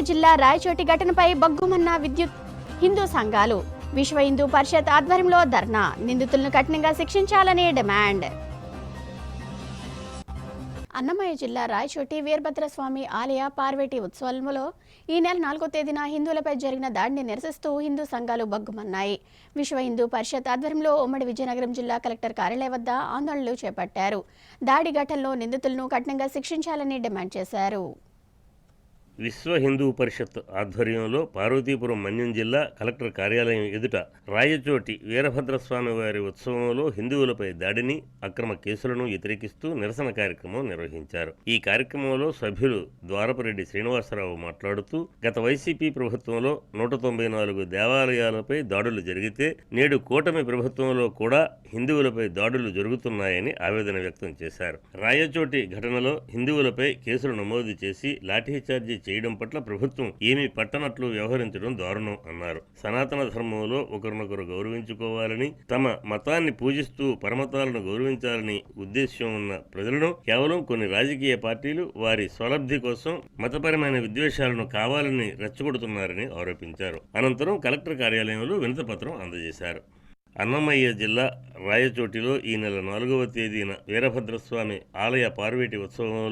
జిల్లా రాయచోటి ఘటనపై బగ్గుమన్న విద్యుత్ హిందూ సంఘాలు. విశ్వ హిందూ పరిషత్ ఆధ్వర్యంలో ధర్నా. నిందితులను కఠినంగా శిక్షించాలని డిమాండ్. అన్నమయ్య జిల్లా రాయచోటి వీరభద్రస్వామి ఆలయ పార్వేటి ఉత్సవంలో ఈ నెల 4వ తేదీన హిందువులపై జరిగిన దాడిని నిరసిస్తూ హిందూ సంఘాలు బగ్గుమన్నాయి. విశ్వ హిందూ పరిషత్ ఆధ్వర్యంలో ఉమ్మడి విజయనగరం జిల్లా కలెక్టర్ కార్యాలయం వద్ద ఆందోళనలు చేపట్టారు. దాడి ఘటనలో నిందితులను కఠినంగా శిక్షించాలని డిమాండ్ చేశారు. విశ్వ హిందూ పరిషత్ ఆధ్వర్యంలో పార్వతీపురం మన్యం జిల్లా కలెక్టర్ కార్యాలయం ఎదుట రాయచోటి వీరభద్రస్వామి వారి ఉత్సవంలో హిందువులపై దాడిని, అక్రమ కేసులను వ్యతిరేకిస్తూ నిరసన కార్యక్రమం నిర్వహించారు. ఈ కార్యక్రమంలో సభ్యులు ద్వారపరెడ్డి శ్రీనివాసరావు మాట్లాడుతూ, గత వైసీపీ ప్రభుత్వంలో 194 దేవాలయాలపై దాడులు జరిగితే నేడు కూటమి ప్రభుత్వంలో కూడా హిందువులపై దాడులు జరుగుతున్నాయని ఆవేదన వ్యక్తం చేశారు. రాయచోటి ఘటనలో హిందువులపై కేసులు నమోదు చేసి లాఠీచార్జీ చేయడం పట్ల ప్రభుత్వం ఏమీ పట్టనట్లు వ్యవహరించడం దారుణం అన్నారు. సనాతన ధర్మంలో ఒకరినొకరు గౌరవించుకోవాలని, తమ మతాన్ని పూజిస్తూ పరమతాలను గౌరవించాలని ఉద్దేశ్యం ఉన్న ప్రజలను కేవలం కొన్ని రాజకీయ పార్టీలు వారి స్వలబ్ధి కోసం మతపరమైన విద్వేషాలను కావాలని రెచ్చగొడుతున్నారని ఆరోపించారు. అనంతరం కలెక్టర్ కార్యాలయంలో వినతిపత్రం అందజేశారు. అన్నమయ్య జిల్లా రాయచోటిలో ఈ నెల 4వ తేదీన వీరభద్రస్వామి ఆలయ పార్వేటి ఉత్సవంలో